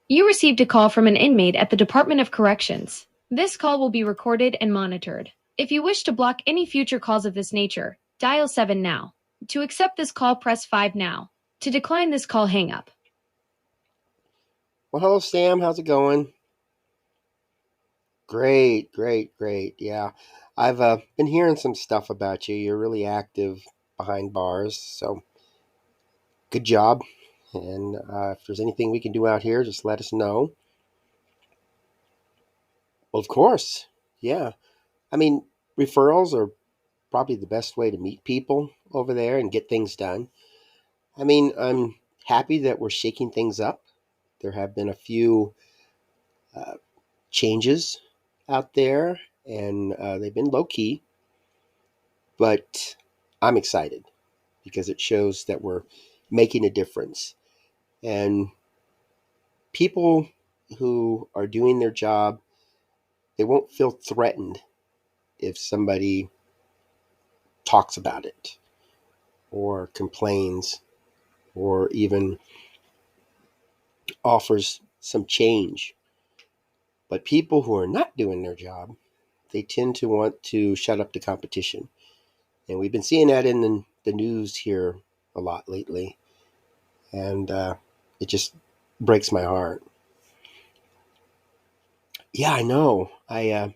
You received a call from an inmate at the Department of Corrections. This call will be recorded and monitored. If you wish to block any future calls of this nature, dial 7 now. To accept this call, press 5 now. To decline this call, hang up. Well, hello, Sam. How's it going? Great, great, great. Yeah, I've been hearing some stuff about you. You're really active behind bars, so good job. And if there's anything we can do out here, just let us know. Well, of course. Yeah. I mean, referrals are probably the best way to meet people over there and get things done. I mean, I'm happy that we're shaking things up. There have been a few uh, changes out there, and they've been low key, but I'm excited because it shows that we're making a difference. And people who are doing their job, they won't feel threatened if somebody talks about it or complains or even offers some change. But people who are not doing their job, they tend to want to shut up the competition. And we've been seeing that in the news here a lot lately. And it just breaks my heart. Yeah, I know. I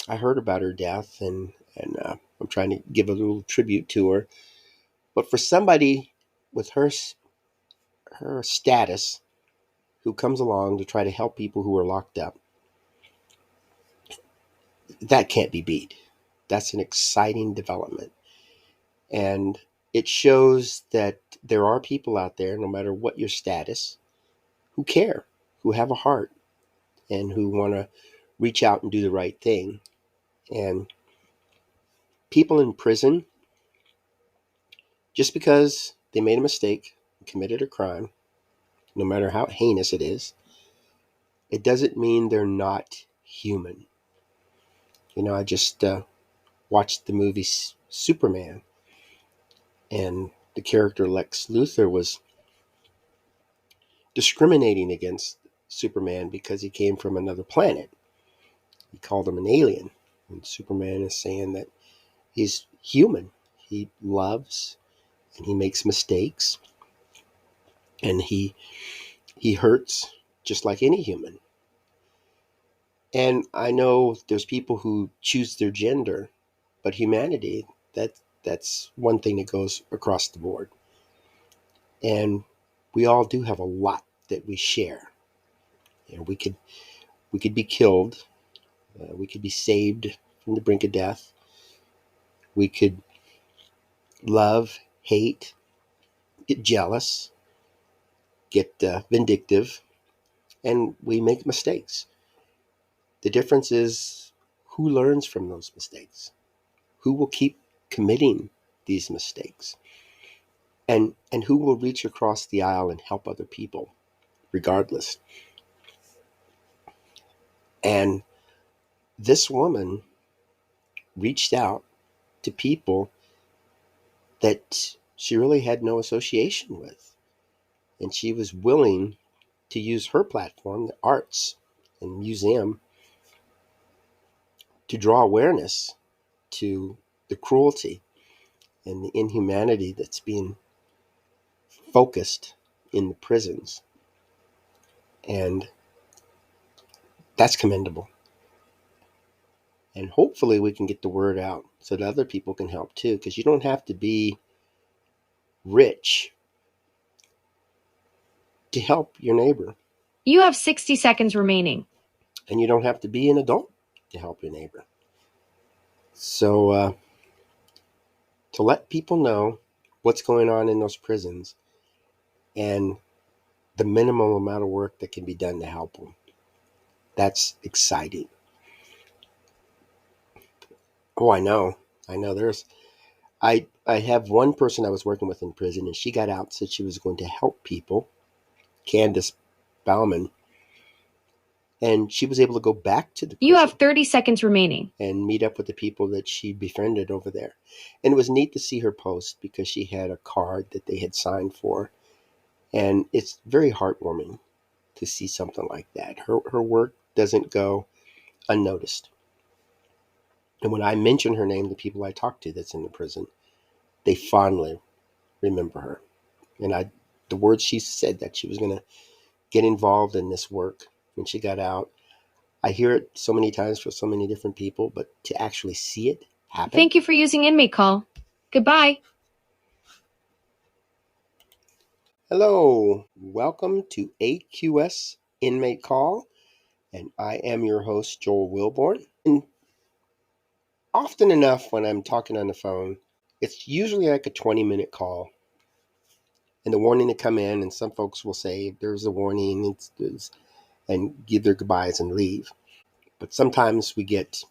heard about her death, and I'm trying to give a little tribute to her. But for somebody with her status who comes along to try to help people who are locked up, that can't be beat. That's an exciting development. And it shows that there are people out there, no matter what your status, who care, who have a heart, and who want to reach out and do the right thing. And people in prison, just because they made a mistake, committed a crime, no matter how heinous it is, it doesn't mean they're not human. You know, I just watched the movie Superman, and the character Lex Luthor was discriminating against Superman because he came from another planet. He called him an alien. And Superman is saying that he's human. He loves and he makes mistakes and he hurts just like any human. And I know there's people who choose their gender, but humanity, that's one thing that goes across the board. And we all do have a lot that we share. You know, we could be killed, we could be saved from the brink of death. We could love, hate, get jealous, get vindictive, and we make mistakes. The difference is who learns from those mistakes, who will keep committing these mistakes, and who will reach across the aisle and help other people, regardless. And this woman reached out to people that she really had no association with, and she was willing to use her platform, the arts and museum, to draw awareness to the cruelty and the inhumanity that's being focused in the prisons. And that's commendable. And hopefully we can get the word out so that other people can help too, because you don't have to be rich to help your neighbor. You have 60 seconds remaining. And you don't have to be an adult to help your neighbor. So to let people know what's going on in those prisons and the minimum amount of work that can be done to help them, that's exciting. Oh, I know. I know. I have one person I was working with in prison, and she got out, said she was going to help people, Candace Bauman, and she was able to go back to the You prison have 30 seconds remaining. and meet up with the people that she befriended over there. And it was neat to see her post because she had a card that they had signed for, and it's very heartwarming to see something like that. Her work doesn't go unnoticed. And when I mention her name, the people I talk to that's in the prison, they fondly remember her. And the words she said that she was going to get involved in this work when she got out, I hear it so many times from so many different people, but to actually see it happen. Thank you for using Inmate Call. Goodbye. Hello, welcome to AQS Inmate Call, and I am your host, Joel Wilborn. And often enough when I'm talking on the phone, it's usually like a 20-minute call. And the warning to come in, and some folks will say, there's a warning, and give their goodbyes and leave. But sometimes we get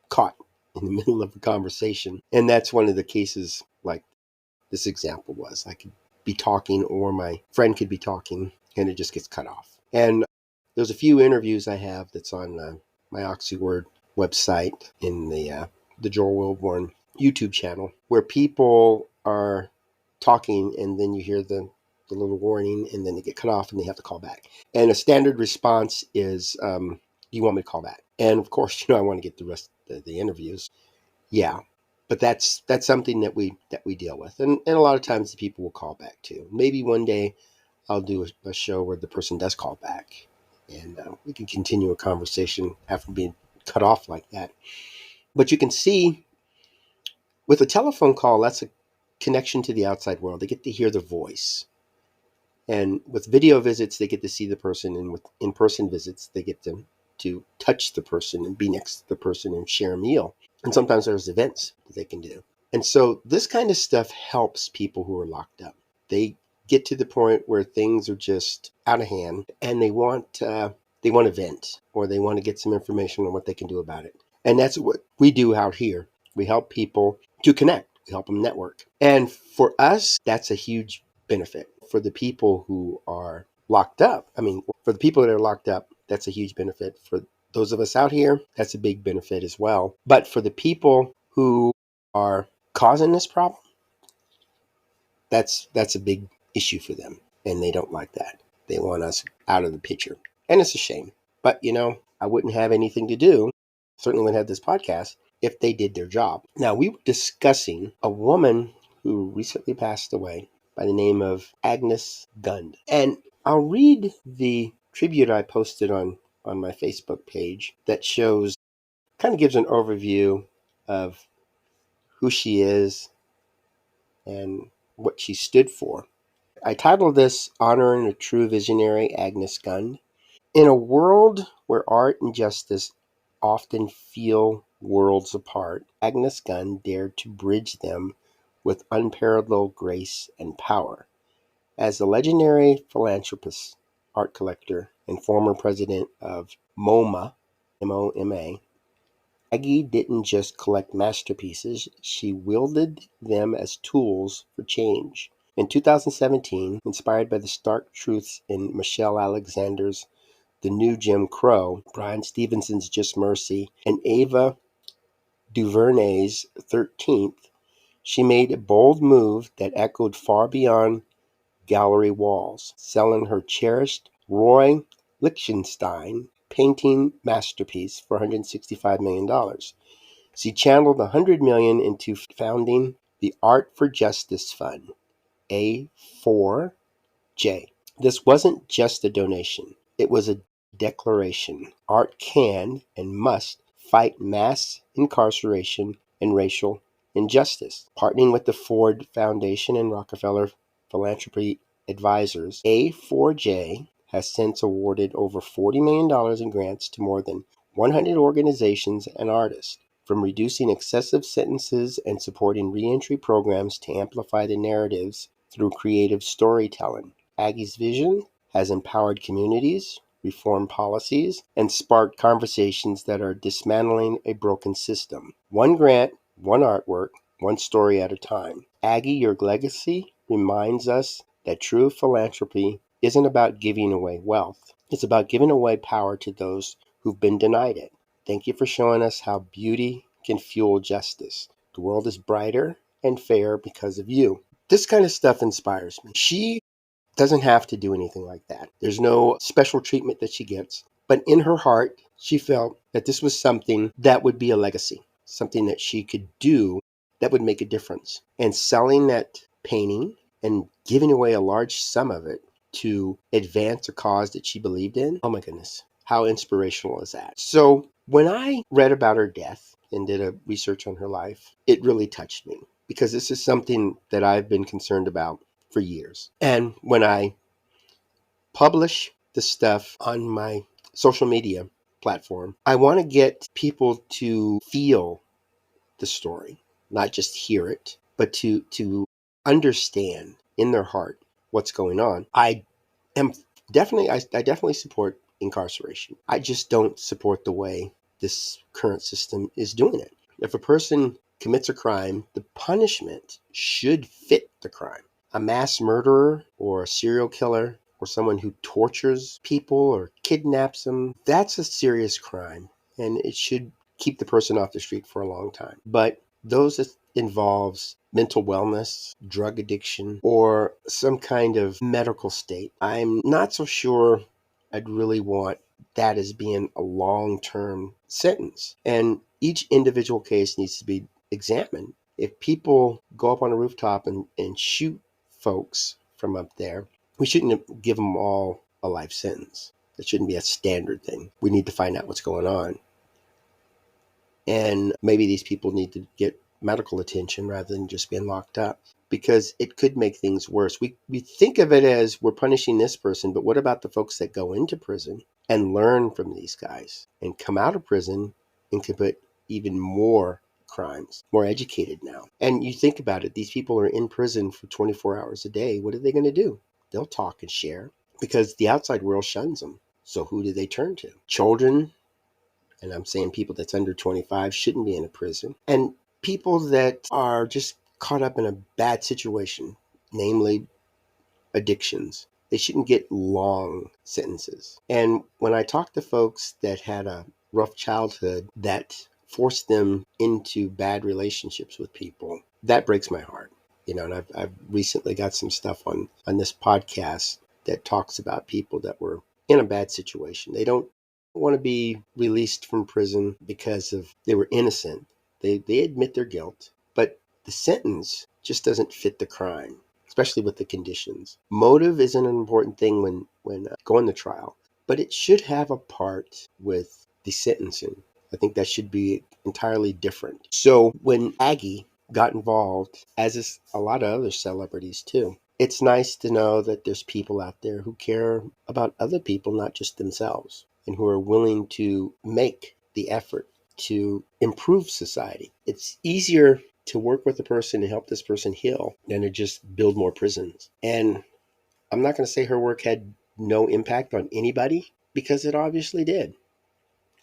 caught in the middle of a conversation. And that's one of the cases like this example was. I could be talking or my friend could be talking and it just gets cut off. And there's a few interviews I have that's on my OxyWord website in the Joel Wilborn YouTube channel where people are talking and then you hear the little warning and then they get cut off and they have to call back. And a standard response is, do you want me to call back? And of course, I want to get the rest of the interviews. Yeah. But that's something that we deal with. And a lot of times the people will call back too. Maybe one day I'll do a show where the person does call back and we can continue a conversation after being cut off like that. But you can see with a telephone call, that's a connection to the outside world. They get to hear the voice. And with video visits, they get to see the person. And with in-person visits, they get to touch the person and be next to the person and share a meal. And sometimes there's events that they can do. And so this kind of stuff helps people who are locked up. They get to the point where things are just out of hand and they want to vent or they want to get some information on what they can do about it. And that's what we do out here. We help people to connect. We help them network. And for us, that's a huge benefit. For the people who are locked up, for the people that are locked up, that's a huge benefit. For those of us out here, that's a big benefit as well. But for the people who are causing this problem, that's a big issue for them. And they don't like that. They want us out of the picture. And it's a shame. But, I wouldn't have anything to do, certainly wouldn't have this podcast, if they did their job. Now, we were discussing a woman who recently passed away by the name of Agnes Gund. And I'll read the tribute I posted on my Facebook page that kind of gives an overview of who she is and what she stood for. I titled this Honoring a True Visionary, Agnes Gund. In a world where art and justice often feel worlds apart, Agnes Gund dared to bridge them with unparalleled grace and power. As the legendary philanthropist, art collector, and former president of MoMA, MoMA, Aggie didn't just collect masterpieces, she wielded them as tools for change. In 2017, inspired by the stark truths in Michelle Alexander's The New Jim Crow, Brian Stevenson's Just Mercy, and Ava DuVernay's 13th, she made a bold move that echoed far beyond gallery walls, selling her cherished Roy Lichtenstein painting masterpiece for $165 million. She channeled $100 million into founding the Art for Justice Fund, A4J. This wasn't just a donation. It was a declaration. Art can and must fight mass incarceration and racial injustice. Partnering with the Ford Foundation and Rockefeller Philanthropy Advisors, A4J has since awarded over $40 million in grants to more than 100 organizations and artists. From reducing excessive sentences and supporting reentry programs to amplify the narratives through creative storytelling, Aggie's vision has empowered communities, reformed policies, and sparked conversations that are dismantling a broken system. One grant, one artwork, one story at a time. Aggie, your legacy reminds us that true philanthropy isn't about giving away wealth. It's about giving away power to those who've been denied it. Thank you for showing us how beauty can fuel justice. The world is brighter and fair because of you. This kind of stuff inspires me. She doesn't have to do anything like that. There's no special treatment that she gets. But in her heart, she felt that this was something that would be a legacy, something that she could do that would make a difference. And selling that painting and giving away a large sum of it to advance a cause that she believed in, oh my goodness, how inspirational is that? So when I read about her death and did a research on her life, it really touched me because this is something that I've been concerned about for years. And when I publish the stuff on my social media platform, I want to get people to feel the story, not just hear it, but to understand in their heart what's going on. Am I definitely support incarceration. I just don't support the way this current system is doing it. If a person commits a crime, the punishment should fit the crime. A mass murderer or a serial killer or someone who tortures people or kidnaps them, that's a serious crime and it should keep the person off the street for a long time. But those that involves mental wellness, drug addiction, or some kind of medical state, I'm not so sure I'd really want that as being a long-term sentence. And each individual case needs to be examined. If people go up on a rooftop and shoot folks from up there, we shouldn't give them all a life sentence. That shouldn't be a standard thing. We need to find out what's going on. And maybe these people need to get medical attention rather than just being locked up because it could make things worse. We think of it as we're punishing this person, but what about the folks that go into prison and learn from these guys and come out of prison and commit even more crimes, more educated now? And you think about it, these people are in prison for 24 hours a day. What are they going to do? They'll talk and share because the outside world shuns them. So who do they turn to? Children, and I'm saying people that's under 25 shouldn't be in a prison. And people that are just caught up in a bad situation, namely addictions, they shouldn't get long sentences. And when I talk to folks that had a rough childhood that forced them into bad relationships with people, that breaks my heart. And I've recently got some stuff on this podcast that talks about people that were in a bad situation. They don't want to be released from prison because of they were innocent. They admit their guilt, but the sentence just doesn't fit the crime, especially with the conditions. Motive isn't an important thing when going to trial, but it should have a part with the sentencing. I think that should be entirely different. So when Aggie got involved, as is a lot of other celebrities too, it's nice to know that there's people out there who care about other people, not just themselves, and who are willing to make the effort to improve society. It's easier to work with a person and help this person heal than to just build more prisons. And I'm not going to say her work had no impact on anybody, because it obviously did.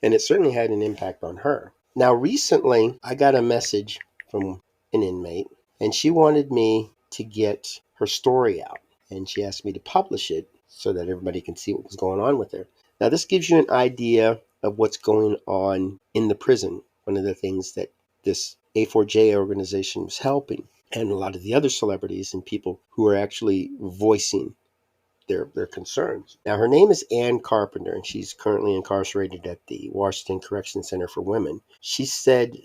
And it certainly had an impact on her. Now, recently, I got a message from an inmate, and she wanted me to get her story out. And she asked me to publish it so that everybody can see what was going on with her. Now, this gives you an idea of what's going on in the prison. One of the things that this A4J organization was helping, and a lot of the other celebrities and people who are actually voicing their concerns. Now, her name is Ann Carpenter, and she's currently incarcerated at the Washington Correction Center for Women. She said,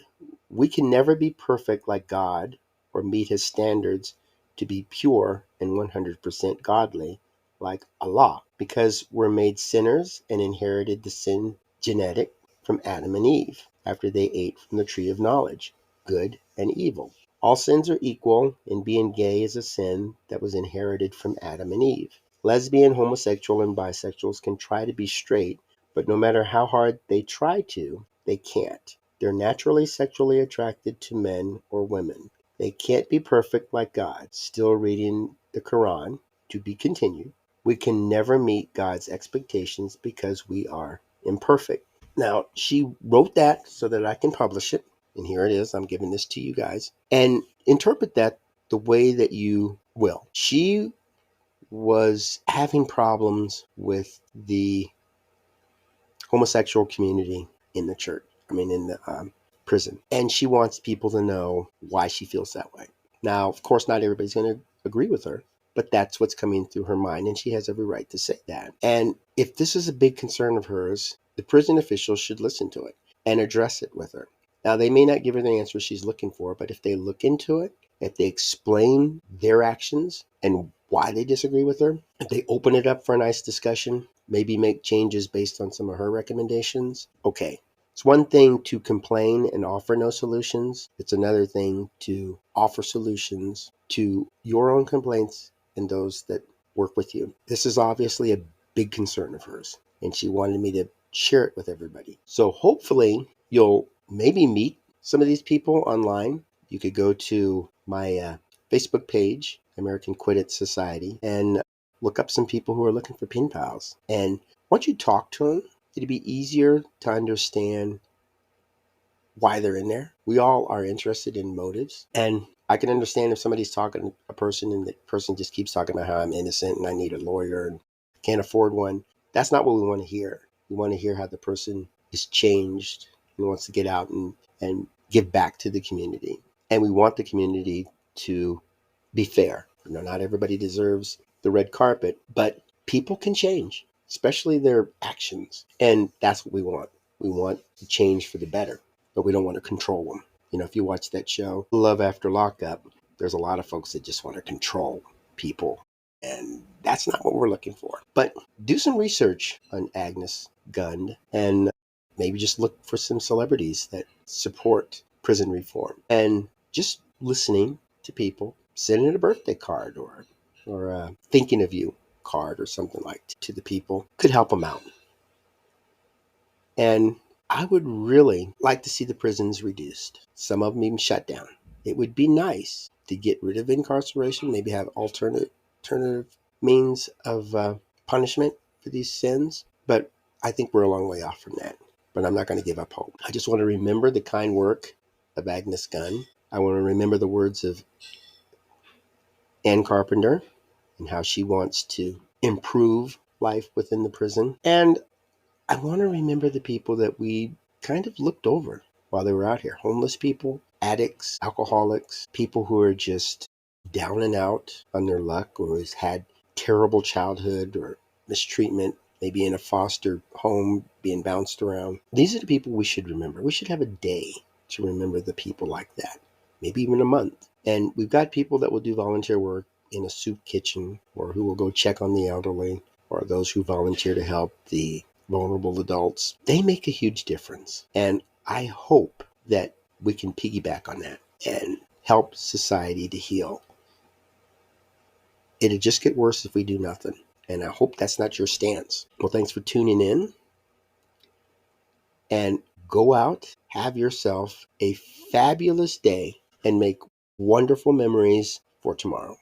"We can never be perfect like God or meet his standards to be pure and 100% godly like Allah, because we're made sinners and inherited the sin genetic from Adam and Eve after they ate from the tree of knowledge, good and evil. All sins are equal, and being gay is a sin that was inherited from Adam and Eve. Lesbian, homosexual, and bisexuals can try to be straight, but no matter how hard they try to, they can't. They're naturally sexually attracted to men or women. They can't be perfect like God." Still reading the Quran, to be continued. "We can never meet God's expectations because we are imperfect." Now, she wrote that so that I can publish it. And here it is. I'm giving this to you guys. And interpret that the way that you will. She was having problems with the homosexual community in the church. In the prison. And she wants people to know why she feels that way. Now, of course, not everybody's going to agree with her. but that's what's coming through her mind, and she has every right to say that. And if this is a big concern of hers, the prison officials should listen to it and address it with her. Now, they may not give her the answer she's looking for, but if they look into it, if they explain their actions and why they disagree with her, if they open it up for a nice discussion, maybe make changes based on some of her recommendations, okay. It's one thing to complain and offer no solutions. It's another thing to offer solutions to your own complaints and those that work with you. This is obviously a big concern of hers, and she wanted me to share it with everybody. So hopefully you'll maybe meet some of these people online. You could go to my Facebook page, American Quit It Society, and look up some people who are looking for pen pals. And once you talk to them, it'd be easier to understand why they're in there. We all are interested in motives. And I can understand if somebody's talking to a person and the person just keeps talking about how I'm innocent and I need a lawyer and can't afford one. That's not what we want to hear. We want to hear how the person is changed and wants to get out and give back to the community. And we want the community to be fair. Not everybody deserves the red carpet, but people can change, especially their actions. And that's what we want. We want to change for the better, but we don't want to control them. If you watch that show, Love After Lockup, there's a lot of folks that just want to control people. And that's not what we're looking for. But do some research on Agnes Gund and maybe just look for some celebrities that support prison reform. And just listening to people, sending a birthday card or a thinking of you card or something like to the people could help them out. And I would really like to see the prisons reduced, some of them even shut down. It would be nice to get rid of incarceration, maybe have alternative means of punishment for these sins. But I think we're a long way off from that. But I'm not going to give up hope. I just want to remember the kind work of Agnes Gund. I want to remember the words of Ann Carpenter and how she wants to improve life within the prison. And I want to remember the people that we kind of looked over while they were out here. Homeless people, addicts, alcoholics, people who are just down and out on their luck or has had terrible childhood or mistreatment, maybe in a foster home, being bounced around. These are the people we should remember. We should have a day to remember the people like that, maybe even a month. And we've got people that will do volunteer work in a soup kitchen or who will go check on the elderly or those who volunteer to help the vulnerable adults. They make a huge difference. And I hope that we can piggyback on that and help society to heal. It'll just get worse if we do nothing. And I hope that's not your stance. Well, thanks for tuning in. And go out, have yourself a fabulous day, and make wonderful memories for tomorrow.